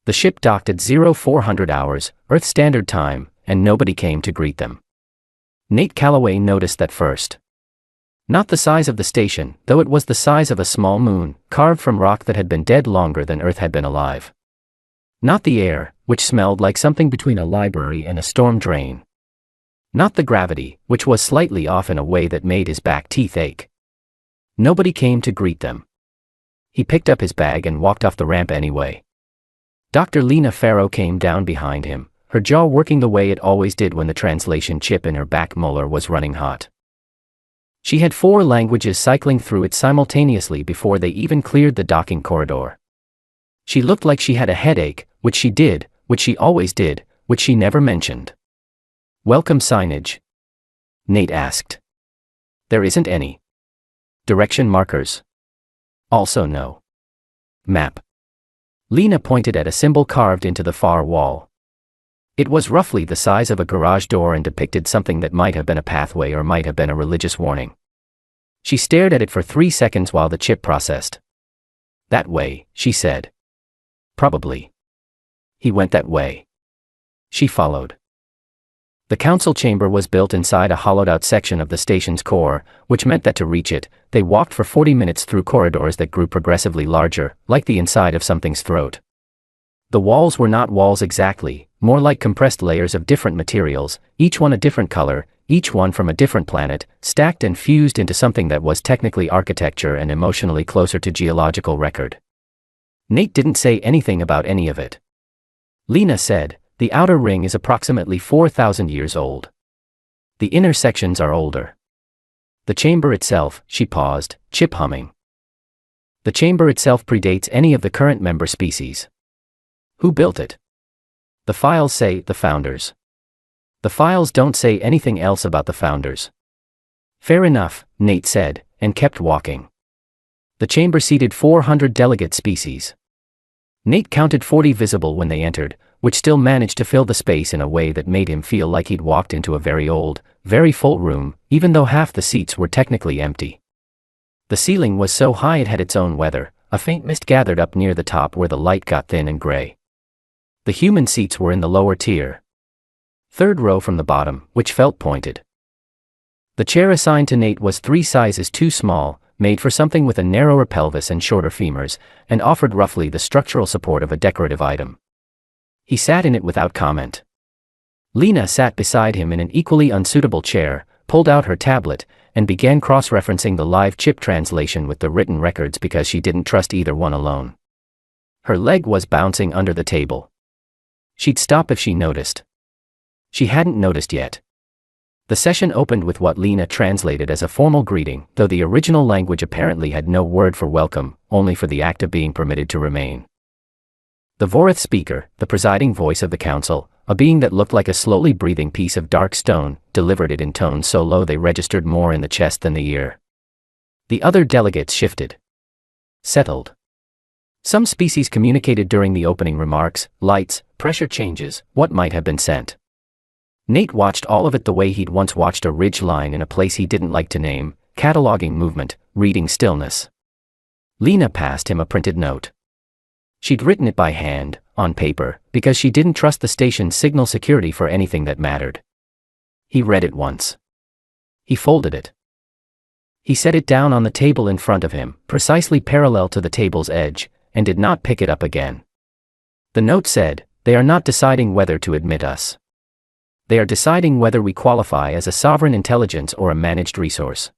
The ship docked at 0400 hours, Earth Standard Time, and nobody came to greet them. Nate Calloway noticed that first. Not the size of the station, though it was the size of a small moon, carved from rock that had been dead longer than Earth had been alive. Not the air, which smelled like something between a library and a storm drain. Not the gravity, which was slightly off in a way that made his back teeth ache. Nobody came to greet them. He picked up his bag and walked off the ramp anyway. Dr. Lena Farrow came down behind him, her jaw working the way it always did when the translation chip in her back molar was running hot. She had 4 languages cycling through it simultaneously before they even cleared the docking corridor. She looked like she had a headache, which she did, which she always did, which she never mentioned. Welcome signage? Nate asked. There isn't any. Direction markers? Also no. Map. Lena pointed at a symbol carved into the far wall. It was roughly the size of a garage door and depicted something that might have been a pathway or might have been a religious warning. She stared at it for 3 seconds while the chip processed. That way, she said. Probably. He went that way. She followed. The council chamber was built inside a hollowed-out section of the station's core, which meant that to reach it, they walked for 40 minutes through corridors that grew progressively larger, like the inside of something's throat. The walls were not walls exactly, more like compressed layers of different materials, each one a different color, each one from a different planet, stacked and fused into something that was technically architecture and emotionally closer to geological record. Nate didn't say anything about any of it. Lena said, the outer ring is approximately 4,000 years old. The inner sections are older. The chamber itself, she paused, chip humming. The chamber itself predates any of the current member species. Who built it? The files say the founders. The files don't say anything else about the founders. Fair enough, Nate said, and kept walking. The chamber seated 400 delegate species. Nate counted 40 visible when they entered, which still managed to fill the space in a way that made him feel like he'd walked into a very old, very full room, even though half the seats were technically empty. The ceiling was so high it had its own weather, a faint mist gathered up near the top where the light got thin and gray. The human seats were in the lower tier. 3rd row from the bottom, which felt pointed. The chair assigned to Nate was 3 sizes too small, made for something with a narrower pelvis and shorter femurs, and offered roughly the structural support of a decorative item. He sat in it without comment. Lena sat beside him in an equally unsuitable chair, pulled out her tablet, and began cross-referencing the live chip translation with the written records because she didn't trust either one alone. Her leg was bouncing under the table. She'd stop if she noticed. She hadn't noticed yet. The session opened with what Lena translated as a formal greeting, though the original language apparently had no word for welcome, only for the act of being permitted to remain. The Vorith speaker, the presiding voice of the council, a being that looked like a slowly breathing piece of dark stone, delivered it in tones so low they registered more in the chest than the ear. The other delegates shifted. Settled. Some species communicated during the opening remarks, lights, pressure changes, what might have been sent. Nate watched all of it the way he'd once watched a ridge line in a place he didn't like to name, cataloging movement, reading stillness. Lena passed him a printed note. She'd written it by hand, on paper, because she didn't trust the station's signal security for anything that mattered. He read it once. He folded it. He set it down on the table in front of him, precisely parallel to the table's edge, and did not pick it up again. The note said, "They are not deciding whether to admit us. They are deciding whether we qualify as a sovereign intelligence or a managed resource.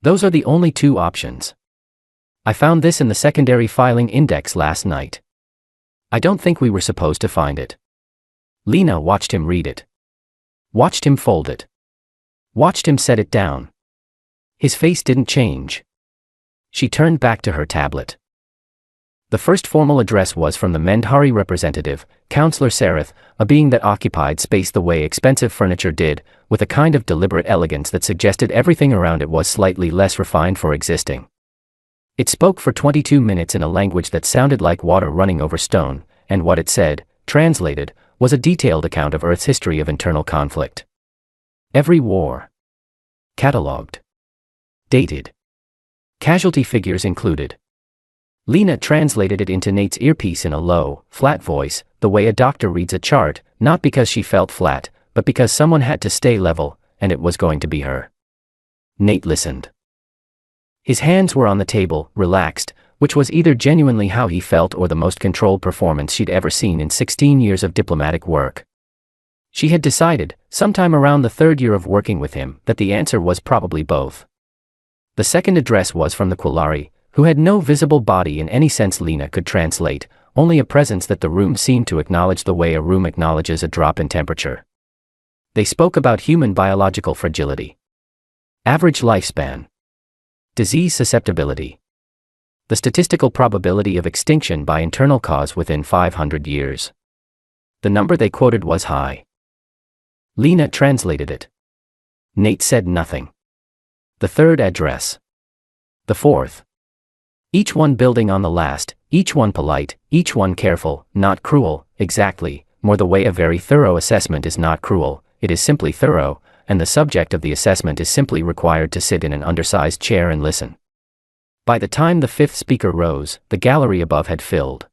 Those are the only 2 options. I found this in the secondary filing index last night. I don't think we were supposed to find it." Lena watched him read it. Watched him fold it. Watched him set it down. His face didn't change. She turned back to her tablet. The first formal address was from the Mendhari representative, Counselor Sareth, a being that occupied space the way expensive furniture did, with a kind of deliberate elegance that suggested everything around it was slightly less refined for existing. It spoke for 22 minutes in a language that sounded like water running over stone, and what it said, translated, was a detailed account of Earth's history of internal conflict. Every war. Catalogued. Dated. Casualty figures included. Lena translated it into Nate's earpiece in a low, flat voice, the way a doctor reads a chart, not because she felt flat, but because someone had to stay level, and it was going to be her. Nate listened. His hands were on the table, relaxed, which was either genuinely how he felt or the most controlled performance she'd ever seen in 16 years of diplomatic work. She had decided, sometime around the third year of working with him, that the answer was probably both. The second address was from the Quillari, who had no visible body in any sense Lena could translate, only a presence that the room seemed to acknowledge the way a room acknowledges a drop in temperature. They spoke about human biological fragility, average lifespan, disease susceptibility, the statistical probability of extinction by internal cause within 500 years. The number they quoted was high. Lena translated it. Nate said nothing. The third address. The fourth. Each one building on the last, each one polite, each one careful, not cruel, exactly, more the way a very thorough assessment is not cruel, it is simply thorough, and the subject of the assessment is simply required to sit in an undersized chair and listen. By the time the fifth speaker rose, the gallery above had filled.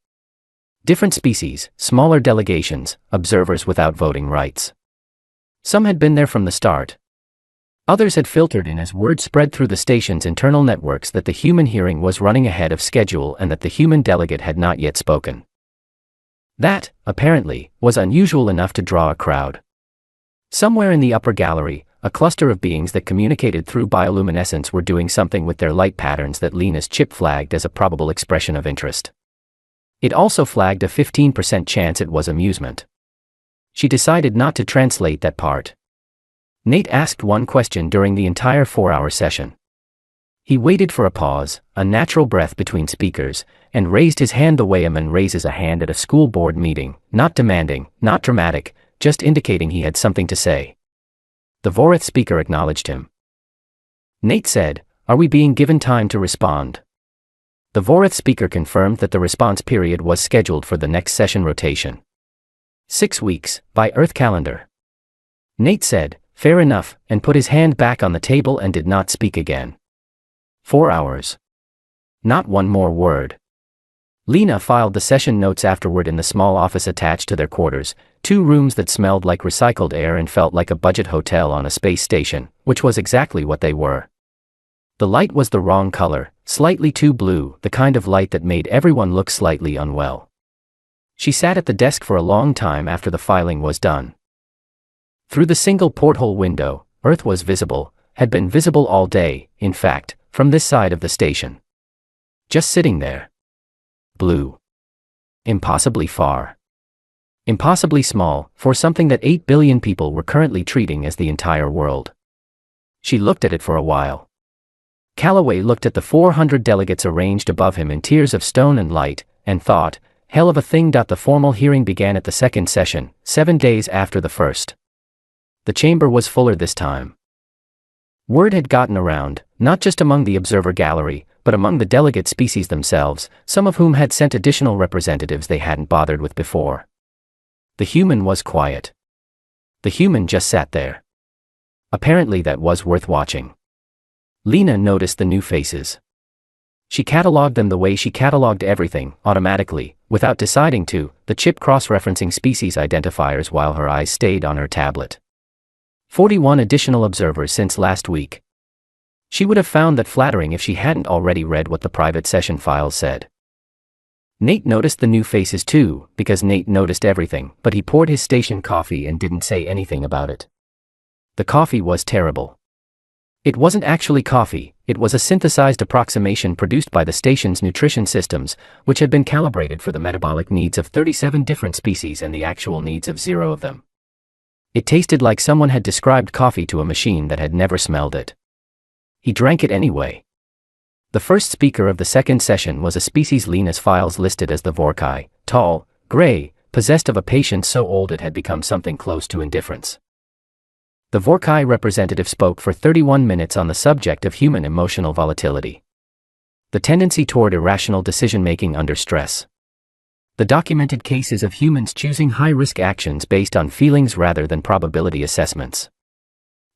Different species, smaller delegations, observers without voting rights. Some had been there from the start. Others had filtered in as word spread through the station's internal networks that the human hearing was running ahead of schedule and that the human delegate had not yet spoken. That, apparently, was unusual enough to draw a crowd. Somewhere in the upper gallery, a cluster of beings that communicated through bioluminescence were doing something with their light patterns that Lena's chip flagged as a probable expression of interest. It also flagged a 15% chance it was amusement. She decided not to translate that part. Nate asked one question during the entire 4-hour session. He waited for a pause, a natural breath between speakers, and raised his hand the way a man raises a hand at a school board meeting, not demanding, not dramatic, just indicating he had something to say. The Vorith speaker acknowledged him. Nate said, "Are we being given time to respond?" The Vorith speaker confirmed that the response period was scheduled for the next session rotation. 6 weeks, by Earth calendar. Nate said, "Fair enough," and put his hand back on the table and did not speak again. 4 hours. Not one more word. Lena filed the session notes afterward in the small office attached to their quarters, 2 rooms that smelled like recycled air and felt like a budget hotel on a space station, which was exactly what they were. The light was the wrong color, slightly too blue, the kind of light that made everyone look slightly unwell. She sat at the desk for a long time after the filing was done. Through the single porthole window, Earth was visible, had been visible all day, in fact, from this side of the station. Just sitting there. Blue. Impossibly far. Impossibly small, for something that 8 billion people were currently treating as the entire world. She looked at it for a while. Calloway looked at the 400 delegates arranged above him in tiers of stone and light, and thought, hell of a thing. The formal hearing began at the second session, 7 days after the first. The chamber was fuller this time. Word had gotten around, not just among the observer gallery, but among the delegate species themselves, some of whom had sent additional representatives they hadn't bothered with before. The human was quiet. The human just sat there. Apparently that was worth watching. Lena noticed the new faces. She catalogued them the way she catalogued everything, automatically, without deciding to, the chip cross-referencing species identifiers while her eyes stayed on her tablet. 41 additional observers since last week. She would have found that flattering if she hadn't already read what the private session files said. Nate noticed the new faces too, because Nate noticed everything, but he poured his station coffee and didn't say anything about it. The coffee was terrible. It wasn't actually coffee, it was a synthesized approximation produced by the station's nutrition systems, which had been calibrated for the metabolic needs of 37 different species and the actual needs of 0 of them. It tasted like someone had described coffee to a machine that had never smelled it. He drank it anyway. The first speaker of the second session was a species Lena's files listed as the Vorkai, tall, gray, possessed of a patience so old it had become something close to indifference. The Vorkai representative spoke for 31 minutes on the subject of human emotional volatility. The tendency toward irrational decision-making under stress. The documented cases of humans choosing high-risk actions based on feelings rather than probability assessments.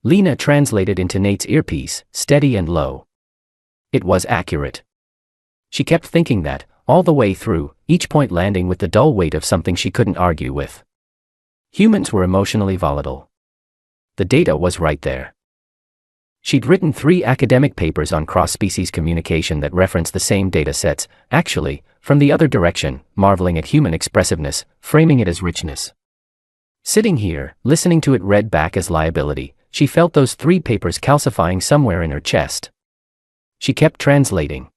Lena translated into Nate's earpiece, steady and low. It was accurate. She kept thinking that, all the way through, each point landing with the dull weight of something she couldn't argue with. Humans were emotionally volatile. The data was right there. She'd written 3 academic papers on cross-species communication that referenced the same data sets, actually, from the other direction, marveling at human expressiveness, framing it as richness. Sitting here, listening to it read back as liability, she felt those 3 papers calcifying somewhere in her chest. She kept translating.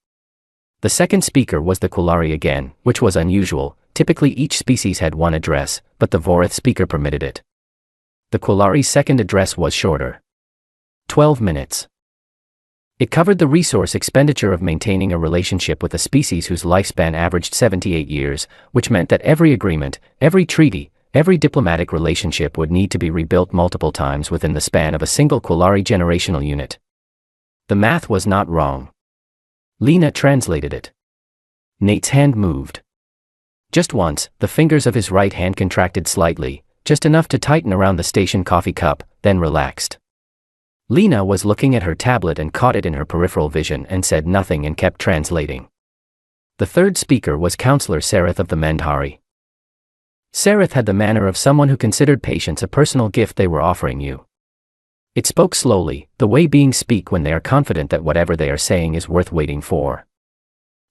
The second speaker was the Quillari again, which was unusual. Typically each species had one address, but the Vorath speaker permitted it. The Quillari's second address was shorter. 12 minutes. It covered the resource expenditure of maintaining a relationship with a species whose lifespan averaged 78 years, which meant that every agreement, every treaty, every diplomatic relationship would need to be rebuilt multiple times within the span of a single Quillari generational unit. The math was not wrong. Lena translated it. Nate's hand moved. Just once, the fingers of his right hand contracted slightly, just enough to tighten around the station coffee cup, then relaxed. Lena was looking at her tablet and caught it in her peripheral vision and said nothing and kept translating. The third speaker was Counselor Sareth of the Mendhari. Sareth had the manner of someone who considered patience a personal gift they were offering you. It spoke slowly, the way beings speak when they are confident that whatever they are saying is worth waiting for.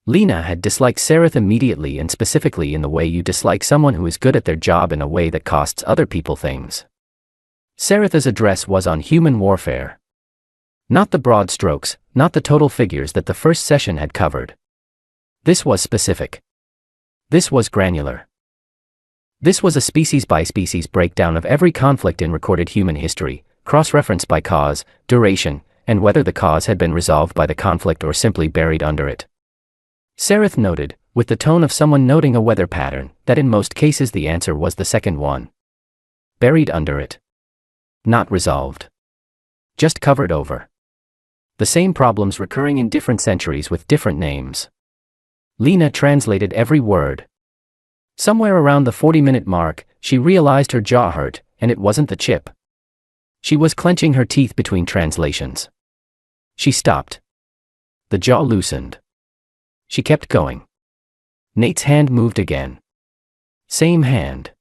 Lena had disliked Sareth immediately and specifically in the way you dislike someone who is good at their job in a way that costs other people things. Sareth's address was on human warfare. Not the broad strokes, not the total figures that the first session had covered. This was specific. This was granular. This was a species-by-species breakdown of every conflict in recorded human history, cross-referenced by cause, duration, and whether the cause had been resolved by the conflict or simply buried under it. Sareth noted, with the tone of someone noting a weather pattern, that in most cases the answer was the second one. Buried under it. Not resolved. Just covered over. The same problems recurring in different centuries with different names. Lena translated every word. Somewhere around the 40-minute mark, she realized her jaw hurt, and it wasn't the chip. She was clenching her teeth between translations. She stopped. The jaw loosened. She kept going. Nate's hand moved again. Same hand.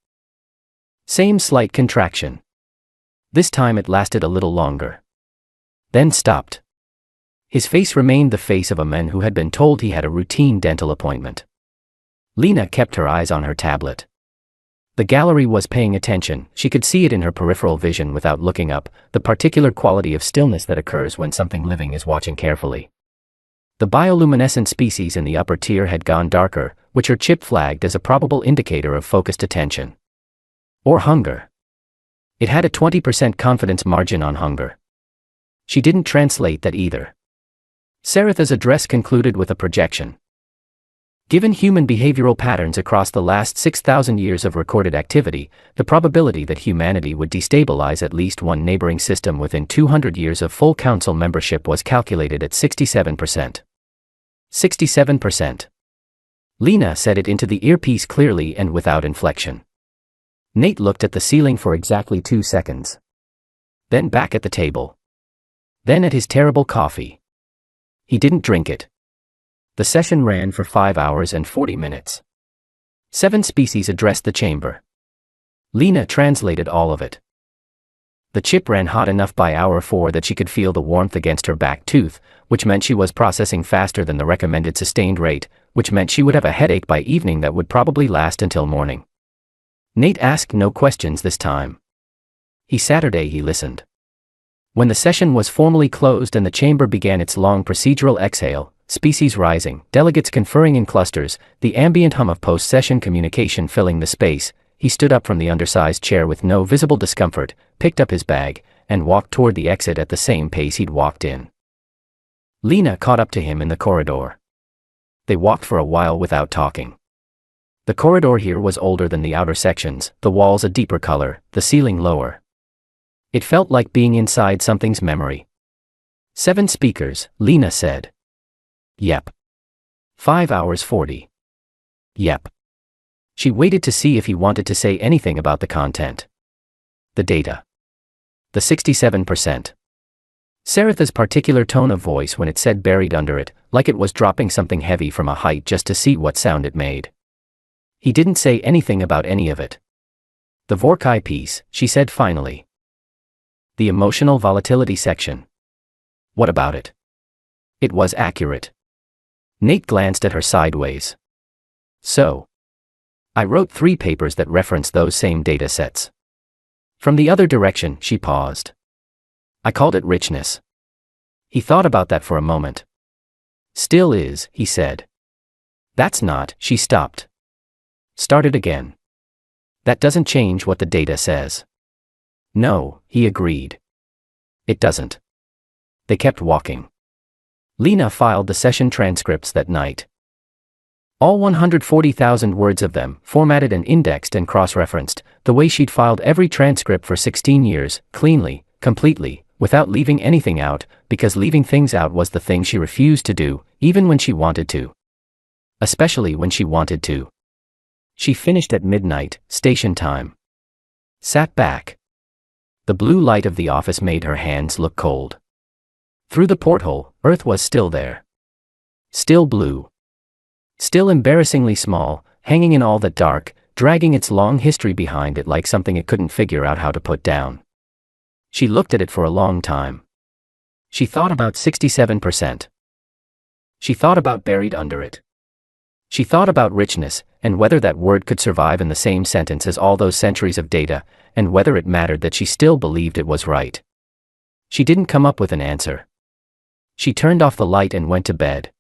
Same slight contraction. This time it lasted a little longer. Then stopped. His face remained the face of a man who had been told he had a routine dental appointment. Lena kept her eyes on her tablet. The gallery was paying attention. She could see it in her peripheral vision without looking up, the particular quality of stillness that occurs when something living is watching carefully. The bioluminescent species in the upper tier had gone darker, which her chip flagged as a probable indicator of focused attention. Or hunger. It had a 20% confidence margin on hunger. She didn't translate that either. Sareth's address concluded with a projection. Given human behavioral patterns across the last 6,000 years of recorded activity, the probability that humanity would destabilize at least one neighboring system within 200 years of full council membership was calculated at 67%. 67%. Lena said it into the earpiece clearly and without inflection. Nate looked at the ceiling for exactly 2 seconds. Then back at the table. Then at his terrible coffee. He didn't drink it. The session ran for 5 hours and 40 minutes. 7 species addressed the chamber. Lena translated all of it. The chip ran hot enough by hour 4 that she could feel the warmth against her back tooth, which meant she was processing faster than the recommended sustained rate, which meant she would have a headache by evening that would probably last until morning. Nate asked no questions this time. He listened. When the session was formally closed and the chamber began its long procedural exhale, species rising, delegates conferring in clusters, the ambient hum of post-session communication filling the space, he stood up from the undersized chair with no visible discomfort, picked up his bag, and walked toward the exit at the same pace he'd walked in. Lena caught up to him in the corridor. They walked for a while without talking. The corridor here was older than the outer sections, the walls a deeper color, the ceiling lower. It felt like being inside something's memory. 7 speakers, Lena said. Yep. 5 hours 40. Yep. She waited to see if he wanted to say anything about the content. The data. The 67%. Saratha's particular tone of voice when it said buried under it, like it was dropping something heavy from a height just to see what sound it made. He didn't say anything about any of it. The Vorkai piece, she said finally. The emotional volatility section. What about it? It was accurate. Nate glanced at her sideways. So. I wrote 3 papers that reference those same data sets. From the other direction, she paused. I called it richness. He thought about that for a moment. Still is, he said. That's not, she stopped. Started again. That doesn't change what the data says. No, he agreed. It doesn't. They kept walking. Lena filed the session transcripts that night. All 140,000 words of them, formatted and indexed and cross-referenced, the way she'd filed every transcript for 16 years, cleanly, completely, without leaving anything out, because leaving things out was the thing she refused to do, even when she wanted to. Especially when she wanted to. She finished at midnight, station time. Sat back. The blue light of the office made her hands look cold. Through the porthole, Earth was still there. Still blue. Still embarrassingly small, hanging in all that dark, dragging its long history behind it like something it couldn't figure out how to put down. She looked at it for a long time. She thought about 67%. She thought about buried under it. She thought about richness, and whether that word could survive in the same sentence as all those centuries of data, and whether it mattered that she still believed it was right. She didn't come up with an answer. She turned off the light and went to bed.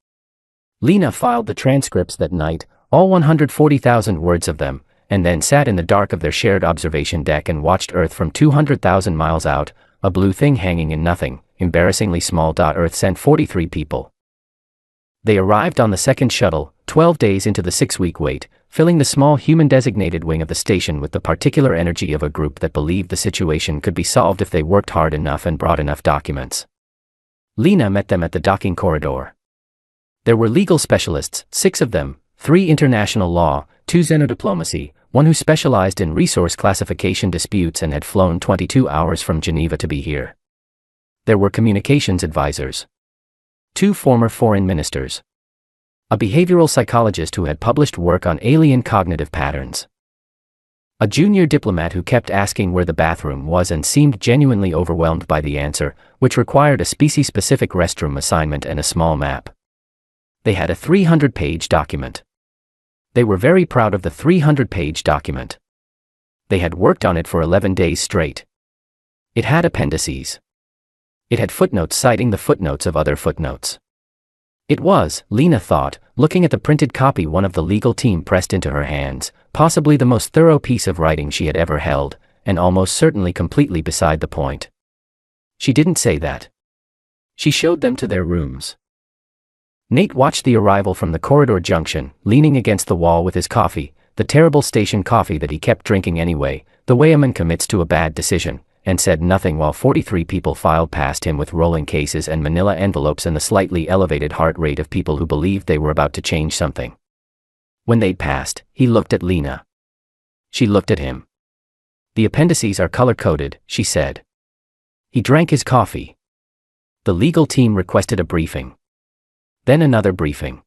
Lena filed the transcripts that night, all 140,000 words of them, and then sat in the dark of their shared observation deck and watched Earth from 200,000 miles out, a blue thing hanging in nothing, embarrassingly small. Earth sent 43 people. They arrived on the second shuttle, 12 days into the 6-week wait, filling the small human-designated wing of the station with the particular energy of a group that believed the situation could be solved if they worked hard enough and brought enough documents. Lena met them at the docking corridor. There were legal specialists, 6 of them, 3 international law, 2 xenodiplomacy, 1 who specialized in resource classification disputes and had flown 22 hours from Geneva to be here. There were communications advisors. 2 former foreign ministers. A behavioral psychologist who had published work on alien cognitive patterns. A junior diplomat who kept asking where the bathroom was and seemed genuinely overwhelmed by the answer, which required a species-specific restroom assignment and a small map. They had a 300-page document. They were very proud of the 300-page document. They had worked on it for 11 days straight. It had appendices. It had footnotes citing the footnotes of other footnotes. It was, Lena thought, looking at the printed copy one of the legal team pressed into her hands, possibly the most thorough piece of writing she had ever held, and almost certainly completely beside the point. She didn't say that. She showed them to their rooms. Nate watched the arrival from the corridor junction, leaning against the wall with his coffee, the terrible station coffee that he kept drinking anyway, the way a man commits to a bad decision, and said nothing while 43 people filed past him with rolling cases and manila envelopes and the slightly elevated heart rate of people who believed they were about to change something. When they'd passed, he looked at Lena. She looked at him. The appendices are color-coded, she said. He drank his coffee. The legal team requested a briefing. Then another briefing.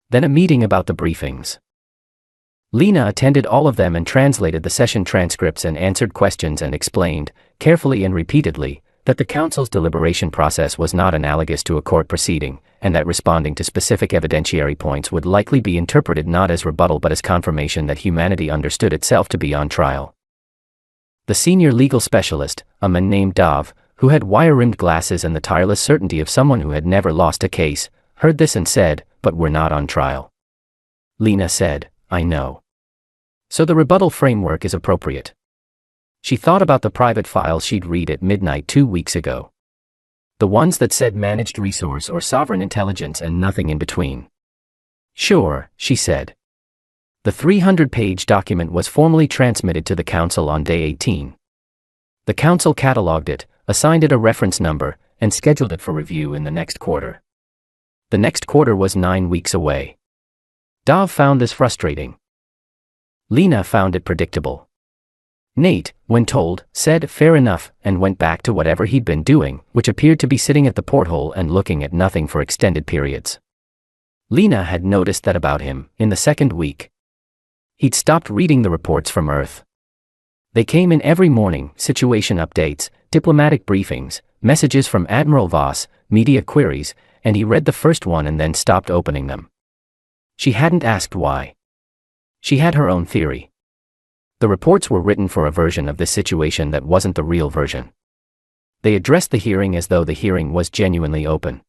Then a meeting about the briefings. Lena attended all of them and translated the session transcripts and answered questions and explained, carefully and repeatedly, that the council's deliberation process was not analogous to a court proceeding, and that responding to specific evidentiary points would likely be interpreted not as rebuttal but as confirmation that humanity understood itself to be on trial. The senior legal specialist, a man named Dav, who had wire-rimmed glasses and the tireless certainty of someone who had never lost a case, heard this and said, "But we're not on trial." Lena said, "I know. So the rebuttal framework is appropriate." She thought about the private files she'd read at midnight 2 weeks ago. The ones that said managed resource or sovereign intelligence and nothing in between. Sure, she said. The 300-page document was formally transmitted to the council on day 18. The council cataloged it, assigned it a reference number, and scheduled it for review in the next quarter. The next quarter was 9 weeks away. Dav found this frustrating. Lena found it predictable. Nate, when told, said fair enough and went back to whatever he'd been doing, which appeared to be sitting at the porthole and looking at nothing for extended periods. Lena had noticed that about him in the second week. He'd stopped reading the reports from Earth. They came in every morning, situation updates, diplomatic briefings, messages from Admiral Voss, media queries, and he read the first one and then stopped opening them. She hadn't asked why. She had her own theory. The reports were written for a version of this situation that wasn't the real version. They addressed the hearing as though the hearing was genuinely open.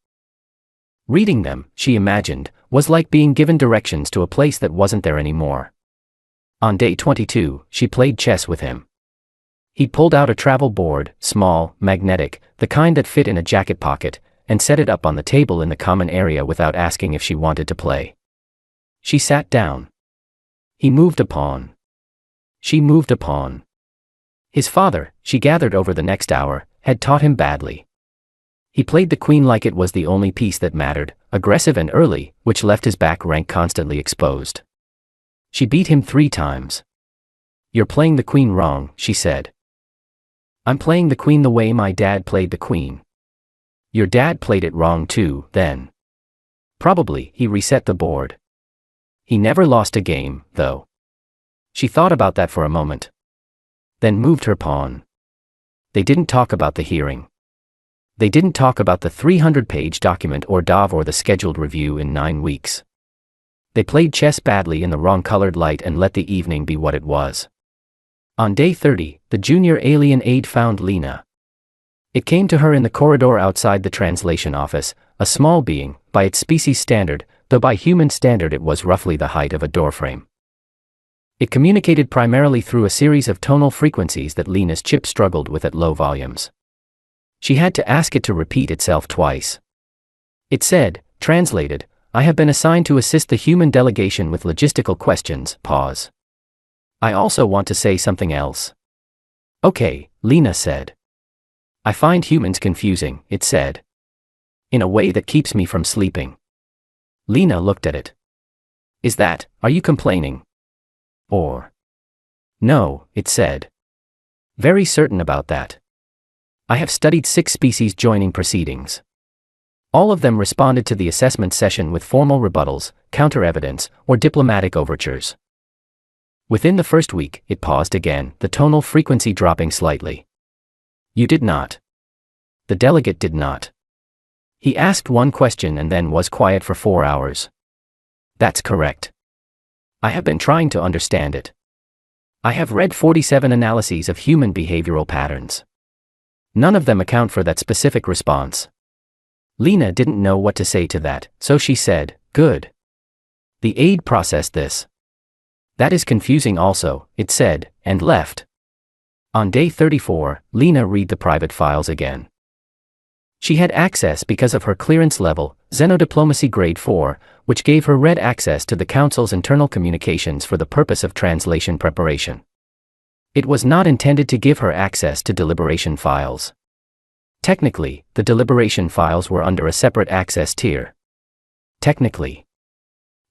Reading them, she imagined, was like being given directions to a place that wasn't there anymore. On day 22, she played chess with him. He pulled out a travel board, small, magnetic, the kind that fit in a jacket pocket, and set it up on the table in the common area without asking if she wanted to play. She sat down. He moved a pawn. She moved a pawn. His father, she gathered over the next hour, had taught him badly. He played the queen like it was the only piece that mattered, aggressive and early, which left his back rank constantly exposed. She beat him 3 times. "You're playing the queen wrong," she said. "I'm playing the queen the way my dad played the queen." "Your dad played it wrong too, then." "Probably," he reset the board. He never lost a game, though. She thought about that for a moment. Then moved her pawn. They didn't talk about the hearing. They didn't talk about the 300-page document or DAV or the scheduled review in 9 weeks. They played chess badly in the wrong colored light and let the evening be what it was. On day 30, the junior alien aide found Lena. It came to her in the corridor outside the translation office, a small being, by its species standard, though by human standard it was roughly the height of a doorframe. It communicated primarily through a series of tonal frequencies that Lena's chip struggled with at low volumes. She had to ask it to repeat itself twice. It said, translated, "I have been assigned to assist the human delegation with logistical questions." Pause. "I also want to say something else." "Okay," Lena said. "I find humans confusing," it said. "In a way that keeps me from sleeping." Lena looked at it. Are you complaining? Or? "No," it said. "Very certain about that. I have studied 6 species joining proceedings. All of them responded to the assessment session with formal rebuttals, counter-evidence, or diplomatic overtures. Within the first week," it paused again, the tonal frequency dropping slightly. "You did not." The delegate did not. He asked one question and then was quiet for 4 hours. "That's correct. I have been trying to understand it. I have read 47 analyses of human behavioral patterns. None of them account for that specific response." Lena didn't know what to say to that, so she said, "Good." The aide processed this. "That is confusing also," it said, and left. On day 34, Lena read the private files again. She had access because of her clearance level, Xenodiplomacy Grade 4, which gave her read access to the Council's internal communications for the purpose of translation preparation. It was not intended to give her access to deliberation files. Technically, the deliberation files were under a separate access tier. Technically,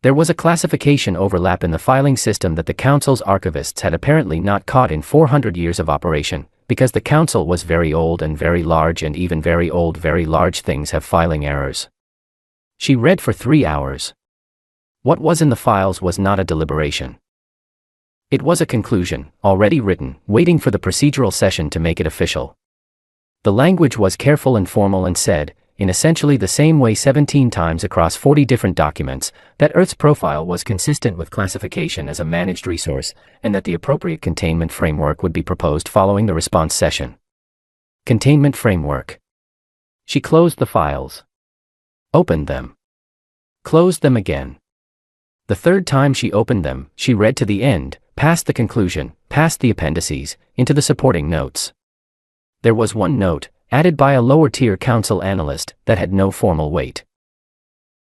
there was a classification overlap in the filing system that the Council's archivists had apparently not caught in 400 years of operation, because the Council was very old and very large, and even very old, very large things have filing errors. She read for 3 hours. What was in the files was not a deliberation. It was a conclusion, already written, waiting for the procedural session to make it official. The language was careful and formal and said, in essentially the same way 17 times across 40 different documents, that Earth's profile was consistent with classification as a managed resource, and that the appropriate containment framework would be proposed following the response session. Containment framework. She closed the files. Opened them. Closed them again. The third time she opened them, she read to the end, past the conclusion, past the appendices, into the supporting notes. There was one note, added by a lower-tier council analyst, that had no formal weight.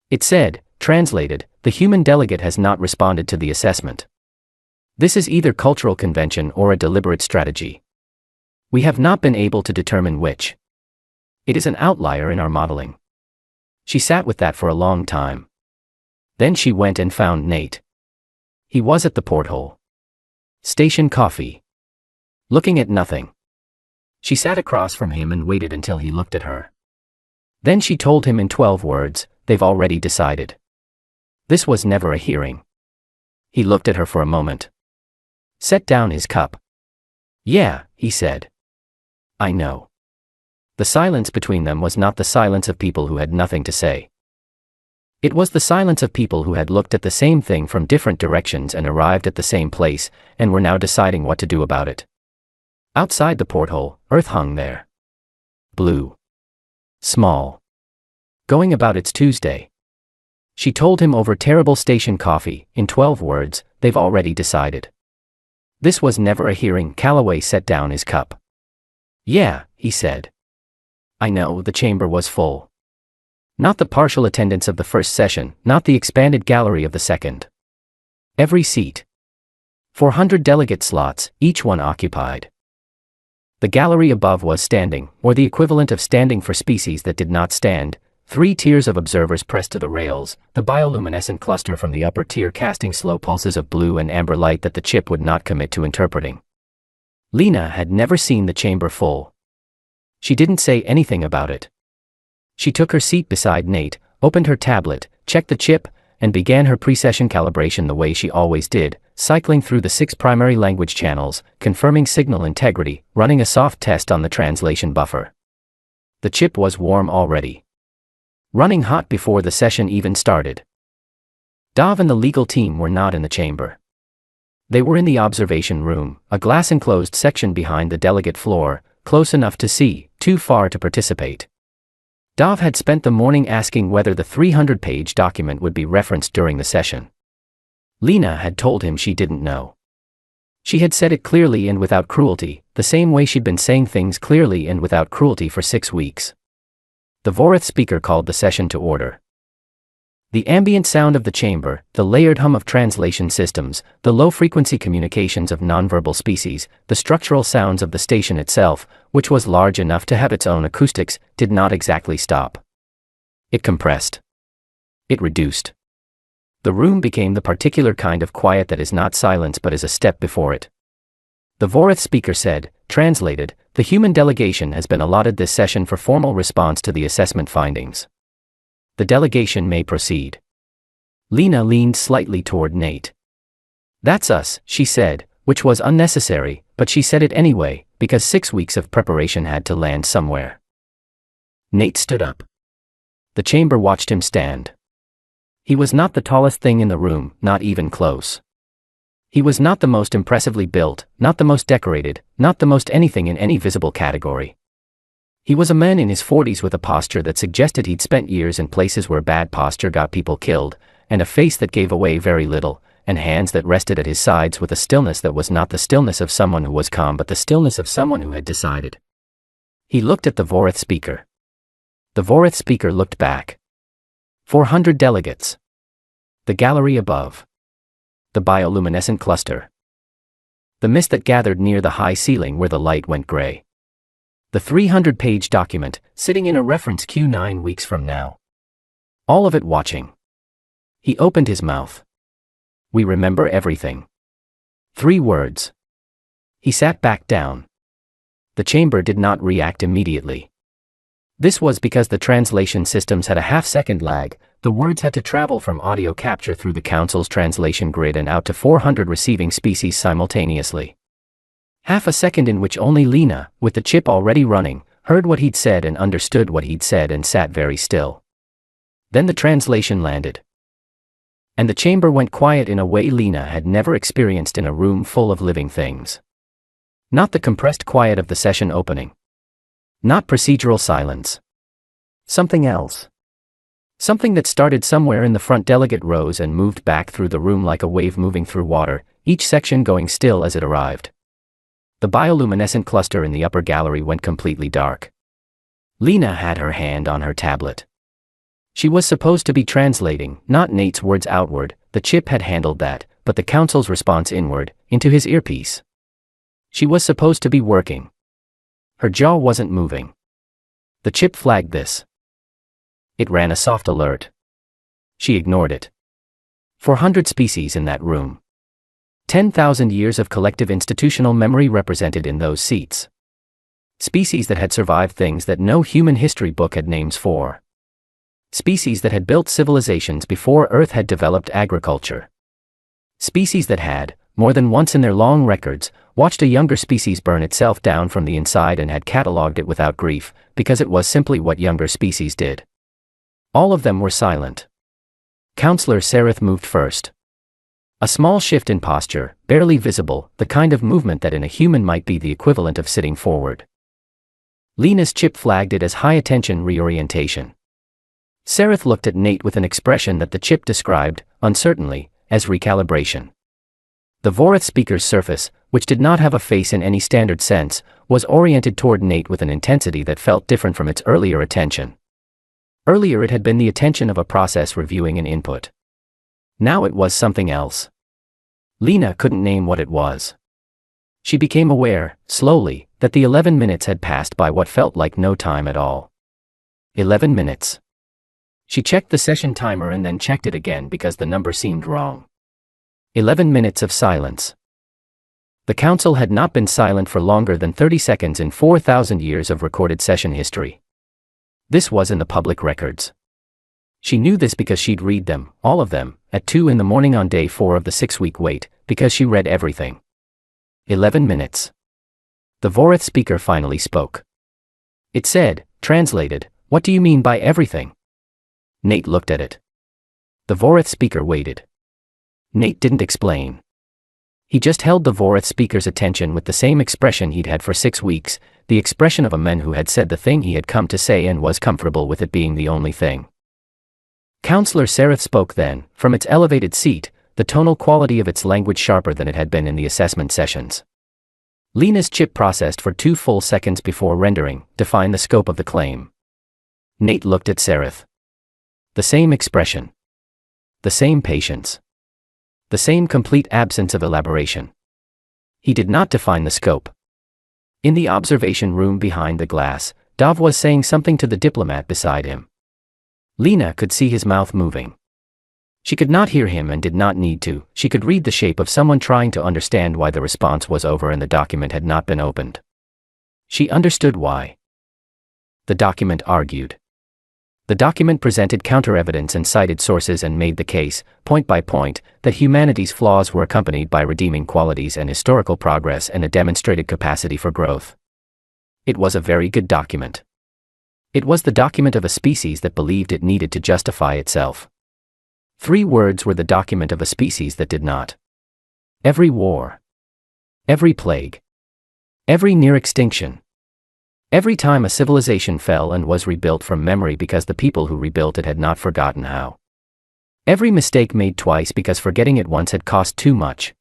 It said, translated, "The human delegate has not responded to the assessment. This is either cultural convention or a deliberate strategy. We have not been able to determine which. It is an outlier in our modeling." She sat with that for a long time. Then she went and found Nate. He was at the porthole. "Station coffee." looking at nothing. She sat across from him and waited until he looked at her. Then she told him in 12 words, "They've already decided." This was never a hearing. He looked at her for a moment. Set down his cup. "Yeah," he said. "I know." The silence between them was not the silence of people who had nothing to say. It was the silence of people who had looked at the same thing from different directions and arrived at the same place, and were now deciding what to do about it. Outside the porthole, Earth hung there. Blue. Small. Going about its Tuesday. She told him over terrible station coffee, in 12 words, "They've already decided." This was never a hearing. Calloway set down his cup. "Yeah," he said. "I know." The chamber was full. Not the partial attendance of the first session, not the expanded gallery of the second. Every seat. 400 delegate slots, each one occupied. The gallery above was standing, or the equivalent of standing for species that did not stand, 3 tiers of observers pressed to the rails, the bioluminescent cluster from the upper tier casting slow pulses of blue and amber light that the chip would not commit to interpreting. Lena had never seen the chamber full. She didn't say anything about it. She took her seat beside Nate, opened her tablet, checked the chip, and began her pre-session calibration the way she always did, cycling through the 6 primary language channels, confirming signal integrity, running a soft test on the translation buffer. The chip was warm already. Running hot before the session even started. Dov and the legal team were not in the chamber. They were in the observation room, a glass-enclosed section behind the delegate floor, close enough to see, too far to participate. Dov had spent the morning asking whether the 300-page document would be referenced during the session. Lena had told him she didn't know. She had said it clearly and without cruelty, the same way she'd been saying things clearly and without cruelty for 6 weeks. The Vorith speaker called the session to order. The ambient sound of the chamber, the layered hum of translation systems, the low-frequency communications of nonverbal species, the structural sounds of the station itself, which was large enough to have its own acoustics, did not exactly stop. It compressed. It reduced. The room became the particular kind of quiet that is not silence but is a step before it. The Vorith speaker said, translated, "The human delegation has been allotted this session for formal response to the assessment findings. The delegation may proceed." Lena leaned slightly toward Nate. "That's us," she said, which was unnecessary, but she said it anyway, because 6 weeks of preparation had to land somewhere. Nate stood up. The chamber watched him stand. He was not the tallest thing in the room, not even close. He was not the most impressively built, not the most decorated, not the most anything in any visible category. He was a man in his 40s with a posture that suggested he'd spent years in places where bad posture got people killed, and a face that gave away very little, and hands that rested at his sides with a stillness that was not the stillness of someone who was calm but the stillness of someone who had decided. He looked at the Vorith speaker. The Vorith speaker looked back. 400 delegates. The gallery above. The bioluminescent cluster. The mist that gathered near the high ceiling where the light went gray. The 300-page document, sitting in a reference queue 9 weeks from now. All of it watching. He opened his mouth. "We remember everything." 3 words. He sat back down. The chamber did not react immediately. This was because the translation systems had a half-second lag. The words had to travel from audio capture through the Council's translation grid and out to 400 receiving species simultaneously. Half a second in which only Lena, with the chip already running, heard what he'd said and understood what he'd said and sat very still. Then the translation landed. And the chamber went quiet in a way Lena had never experienced in a room full of living things. Not the compressed quiet of the session opening. Not procedural silence. Something else. Something that started somewhere in the front delegate rows and moved back through the room like a wave moving through water, each section going still as it arrived. The bioluminescent cluster in the upper gallery went completely dark. Lena had her hand on her tablet. She was supposed to be translating, not Nate's words outward, the chip had handled that, but the Council's response inward, into his earpiece. She was supposed to be working. Her jaw wasn't moving. The chip flagged this. It ran a soft alert. She ignored it. 400 species in that room. 10,000 years of collective institutional memory represented in those seats. Species that had survived things that no human history book had names for. Species that had built civilizations before Earth had developed agriculture. Species that had, more than once in their long records, watched a younger species burn itself down from the inside and had catalogued it without grief, because it was simply what younger species did. All of them were silent. Counselor Sereth moved first. A small shift in posture, barely visible, the kind of movement that in a human might be the equivalent of sitting forward. Lena's chip flagged it as high-attention reorientation. Sereth looked at Nate with an expression that the chip described, uncertainly, as recalibration. The Vorith speaker's surface, which did not have a face in any standard sense, was oriented toward Nate with an intensity that felt different from its earlier attention. Earlier it had been the attention of a process reviewing an input. Now it was something else. Lena couldn't name what it was. She became aware, slowly, that the 11 minutes had passed by what felt like no time at all. 11 minutes. She checked the session timer and then checked it again because the number seemed wrong. 11 minutes of silence. The council had not been silent for longer than 30 seconds in 4,000 years of recorded session history. This was in the public records. She knew this because she'd read them, all of them, at 2 a.m. on day 4 of the 6-week wait, because she read everything. 11 minutes. The Vorith speaker finally spoke. It said, translated, "What do you mean by everything?" Nate looked at it. The Vorith speaker waited. Nate didn't explain. He just held the Vorith speaker's attention with the same expression he'd had for 6 weeks, the expression of a man who had said the thing he had come to say and was comfortable with it being the only thing. Counselor Sereth spoke then, from its elevated seat, the tonal quality of its language sharper than it had been in the assessment sessions. Lena's chip processed for 2 full seconds before rendering, define the scope of the claim. Nate looked at Sereth. The same expression. The same patience. The same complete absence of elaboration. He did not define the scope. In the observation room behind the glass, Dav was saying something to the diplomat beside him. Lena could see his mouth moving. She could not hear him and did not need to. She could read the shape of someone trying to understand why the response was over and the document had not been opened. She understood why. The document argued. The document presented counter-evidence and cited sources and made the case, point by point, that humanity's flaws were accompanied by redeeming qualities and historical progress and a demonstrated capacity for growth. It was a very good document. It was the document of a species that believed it needed to justify itself. 3 words were the document of a species that did not. Every war. Every plague. Every near extinction. Every time a civilization fell and was rebuilt from memory because the people who rebuilt it had not forgotten how. Every mistake made twice because forgetting it once had cost too much.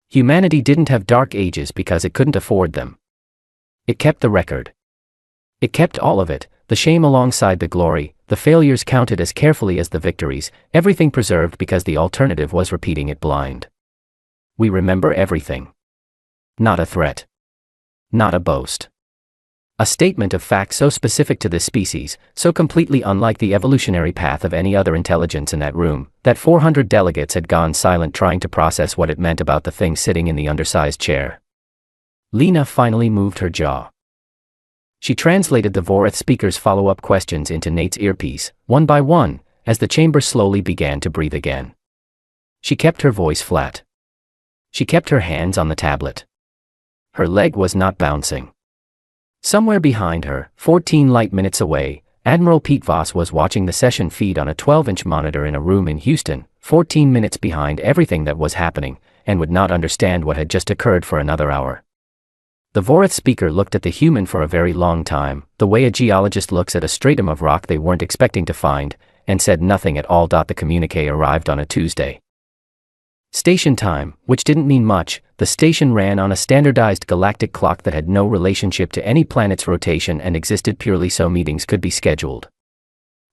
Humanity didn't have dark ages because it couldn't afford them. It kept the record. It kept all of it, the shame alongside the glory, the failures counted as carefully as the victories, everything preserved because the alternative was repeating it blind. We remember everything. Not a threat. Not a boast. A statement of fact so specific to this species, so completely unlike the evolutionary path of any other intelligence in that room, that 400 delegates had gone silent trying to process what it meant about the thing sitting in the undersized chair. Lena finally moved her jaw. She translated the Vorith speaker's follow-up questions into Nate's earpiece, one by one, as the chamber slowly began to breathe again. She kept her voice flat. She kept her hands on the tablet. Her leg was not bouncing. Somewhere behind her, 14 light minutes away, Admiral Pete Voss was watching the session feed on a 12-inch monitor in a room in Houston, 14 minutes behind everything that was happening, and would not understand what had just occurred for another hour. The Vorith speaker looked at the human for a very long time, the way a geologist looks at a stratum of rock they weren't expecting to find, and said nothing at all. The communique arrived on a Tuesday. Station time, which didn't mean much, the station ran on a standardized galactic clock that had no relationship to any planet's rotation and existed purely so meetings could be scheduled.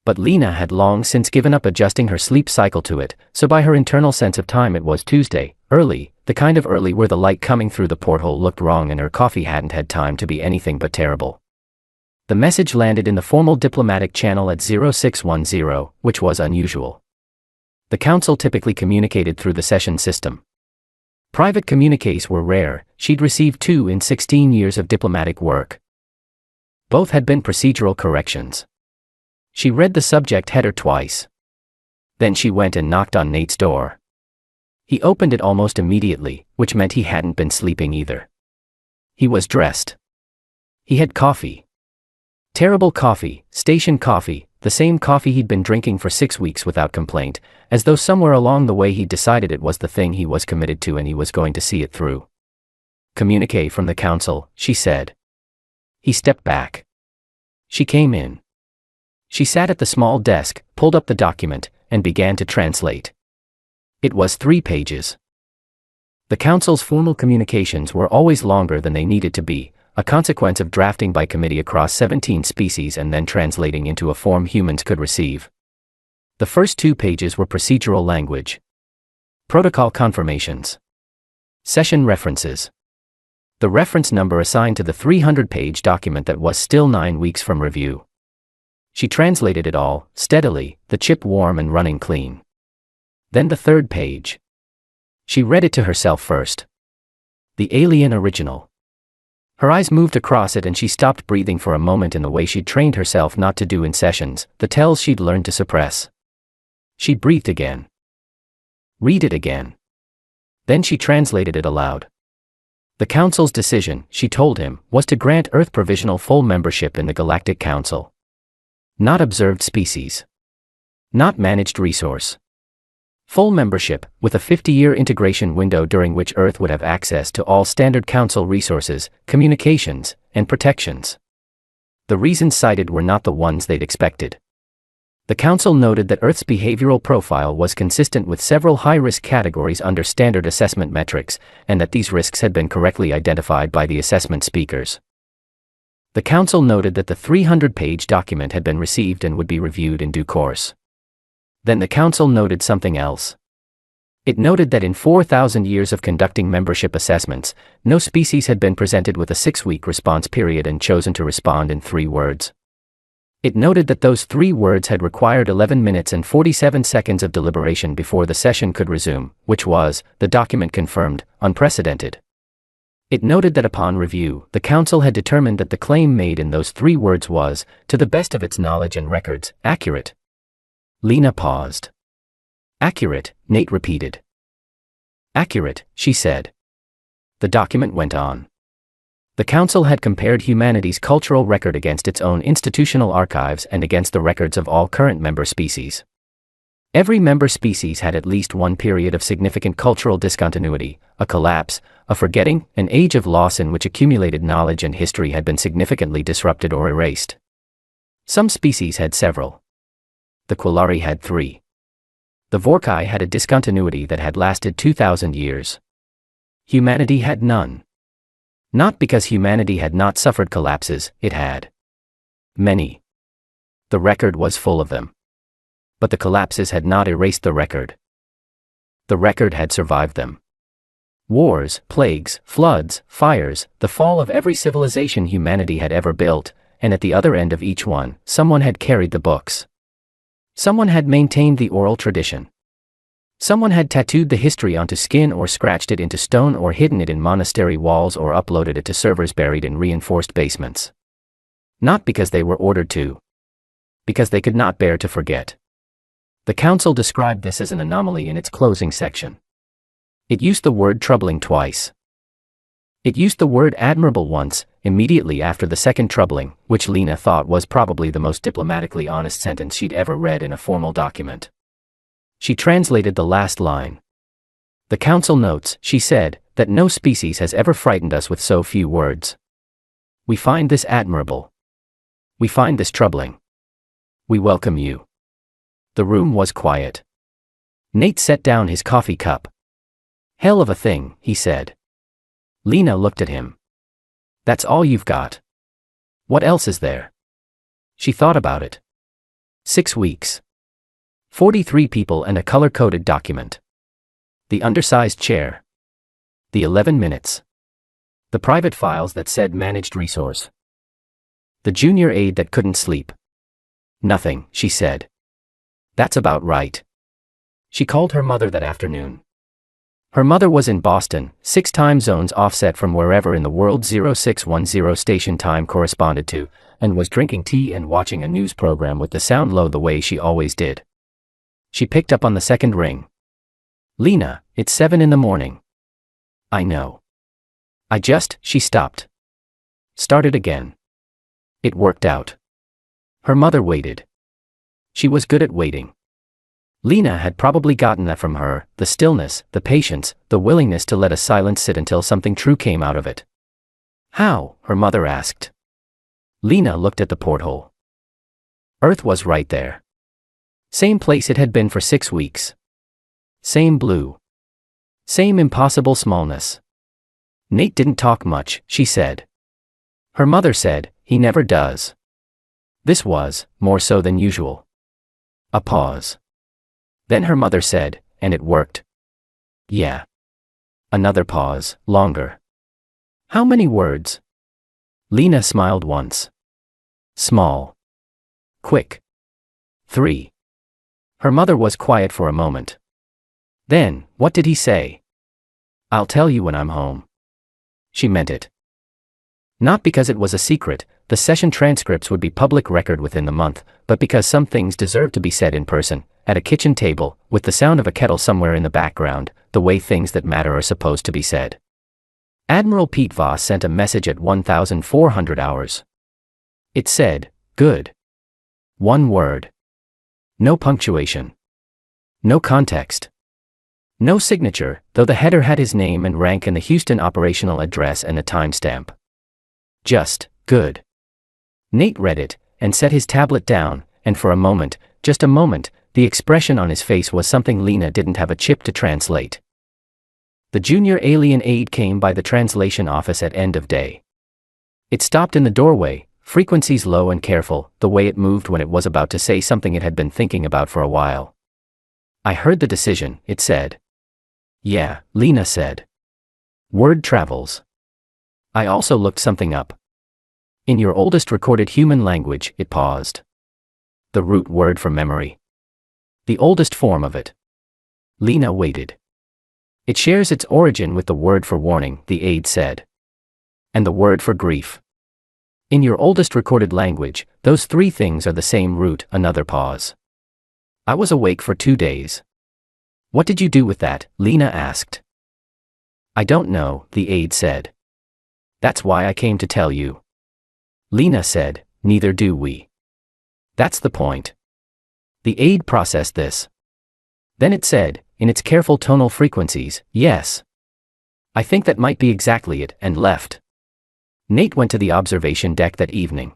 But Lena had long since given up adjusting her sleep cycle to it, so by her internal sense of time it was Tuesday, early, the kind of early where the light coming through the porthole looked wrong and her coffee hadn't had time to be anything but terrible. The message landed in the formal diplomatic channel at 0610, which was unusual. The council typically communicated through the session system. Private communiques were rare, she'd received 2 in 16 years of diplomatic work. Both had been procedural corrections. She read the subject header twice. Then she went and knocked on Nate's door. He opened it almost immediately, which meant he hadn't been sleeping either. He was dressed. He had coffee. Terrible coffee, station coffee, the same coffee he'd been drinking for 6 weeks without complaint, as though somewhere along the way he'd decided it was the thing he was committed to and he was going to see it through. "Communique from the council," she said. He stepped back. She came in. She sat at the small desk, pulled up the document, and began to translate. It was 3 pages. The council's formal communications were always longer than they needed to be, a consequence of drafting by committee across 17 species and then translating into a form humans could receive. The first 2 pages were procedural language. Protocol confirmations. Session references. The reference number assigned to the 300-page document that was still 9 weeks from review. She translated it all, steadily, the chip warm and running clean. Then the 3rd page. She read it to herself first. The Alien Original. Her eyes moved across it and she stopped breathing for a moment in the way she'd trained herself not to do in sessions, the tells she'd learned to suppress. She breathed again. Read it again. Then she translated it aloud. The Council's decision, she told him, was to grant Earth provisional full membership in the Galactic Council. Not observed species. Not managed resource. Full membership, with a 50-year integration window during which Earth would have access to all standard Council resources, communications, and protections. The reasons cited were not the ones they'd expected. The Council noted that Earth's behavioral profile was consistent with several high-risk categories under standard assessment metrics, and that these risks had been correctly identified by the assessment speakers. The Council noted that the 300-page document had been received and would be reviewed in due course. Then the Council noted something else. It noted that in 4,000 years of conducting membership assessments, no species had been presented with a 6-week response period and chosen to respond in 3 words. It noted that those 3 words had required 11 minutes and 47 seconds of deliberation before the session could resume, which was, the document confirmed, unprecedented. It noted that upon review, the Council had determined that the claim made in those 3 words was, to the best of its knowledge and records, accurate. Lena paused. "Accurate," Nate repeated. "Accurate," she said. The document went on. The Council had compared humanity's cultural record against its own institutional archives and against the records of all current member species. Every member species had at least one period of significant cultural discontinuity, a collapse, a forgetting, an age of loss in which accumulated knowledge and history had been significantly disrupted or erased. Some species had several. The Quillari had 3. The Vorkai had a discontinuity that had lasted 2,000 years. Humanity had none. Not because humanity had not suffered collapses, it had. Many. The record was full of them. But the collapses had not erased the record. The record had survived them. Wars, plagues, floods, fires, the fall of every civilization humanity had ever built, and at the other end of each one, someone had carried the books. Someone had maintained the oral tradition. Someone had tattooed the history onto skin or scratched it into stone or hidden it in monastery walls or uploaded it to servers buried in reinforced basements. Not because they were ordered to. Because they could not bear to forget. The Council described this as an anomaly in its closing section. It used the word troubling twice. It used the word admirable once, immediately after the second troubling, which Lena thought was probably the most diplomatically honest sentence she'd ever read in a formal document. She translated the last line. "The Council notes," she said, "that no species has ever frightened us with so few words. We find this admirable. We find this troubling. We welcome you." The room was quiet. Nate set down his coffee cup. "Hell of a thing," he said. Lena looked at him. "That's all you've got? What else is there?" She thought about it. 6 weeks. 43 people and a color-coded document. The undersized chair. The 11 minutes. The private files that said managed resource. The junior aide that couldn't sleep. "Nothing," she said. "That's about right." She called her mother that afternoon. Her mother was in Boston, 6 time zones offset from wherever in the world 0610 station time corresponded to, and was drinking tea and watching a news program with the sound low the way she always did. She picked up on the second ring. "Lena, it's 7 in the morning." "I know. She stopped. Started again. It worked out." Her mother waited. She was good at waiting. Lena had probably gotten that from her, the stillness, the patience, the willingness to let a silence sit until something true came out of it. "How?" her mother asked. Lena looked at the porthole. Earth was right there. Same place it had been for 6 weeks. Same blue. Same impossible smallness. "Nate didn't talk much," she said. Her mother said, "He never does." This was, more so than usual. A pause. Then her mother said, "And it worked." "Yeah." Another pause, longer. "How many words?" Lena smiled once. "Small. Quick. 3. Her mother was quiet for a moment. "Then, what did he say?" "I'll tell you when I'm home." She meant it. Not because it was a secret, the session transcripts would be public record within the month, but because some things deserve to be said in person, at a kitchen table, with the sound of a kettle somewhere in the background, the way things that matter are supposed to be said. Admiral Pete Voss sent a message at 1400 hours. It said, "Good." 1 word. No punctuation. No context. No signature, though the header had his name and rank and the Houston operational address and a timestamp. Just, "Good." Nate read it, and set his tablet down, and for a moment, just a moment, the expression on his face was something Lena didn't have a chip to translate. The junior alien aide came by the translation office at end of day. It stopped in the doorway, frequencies low and careful, the way it moved when it was about to say something it had been thinking about for a while. "I heard the decision," it said. "Yeah," Lena said. "Word travels." "I also looked something up. In your oldest recorded human language," it paused. "The root word for memory. The oldest form of it." Lena waited. "It shares its origin with the word for warning," the aide said. "And the word for grief. In your oldest recorded language, those 3 things are the same root." Another pause. "I was awake for 2 days." "What did you do with that?" Lena asked. "I don't know," the aide said. "That's why I came to tell you." Lena said, "Neither do we." "That's the point." The aide processed this. Then it said, in its careful tonal frequencies, "Yes. I think that might be exactly it," and left. Nate went to the observation deck that evening.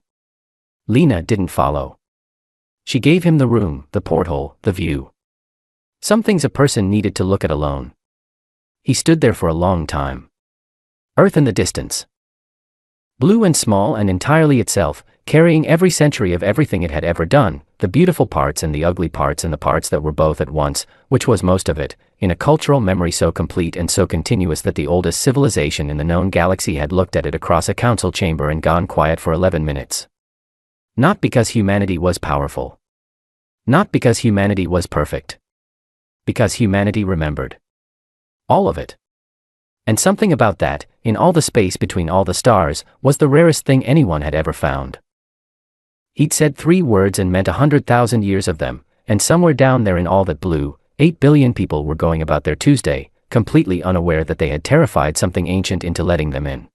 Lena didn't follow. She gave him the room, the porthole, the view. Some things a person needed to look at alone. He stood there for a long time. Earth in the distance. Blue and small and entirely itself, carrying every century of everything it had ever done, the beautiful parts and the ugly parts and the parts that were both at once, which was most of it, in a cultural memory so complete and so continuous that the oldest civilization in the known galaxy had looked at it across a council chamber and gone quiet for 11 minutes. Not because humanity was powerful. Not because humanity was perfect. Because humanity remembered. All of it. And something about that, in all the space between all the stars, was the rarest thing anyone had ever found. He'd said 3 words and meant 100,000 years of them, and somewhere down there in all that blue, 8 billion people were going about their Tuesday, completely unaware that they had terrified something ancient into letting them in.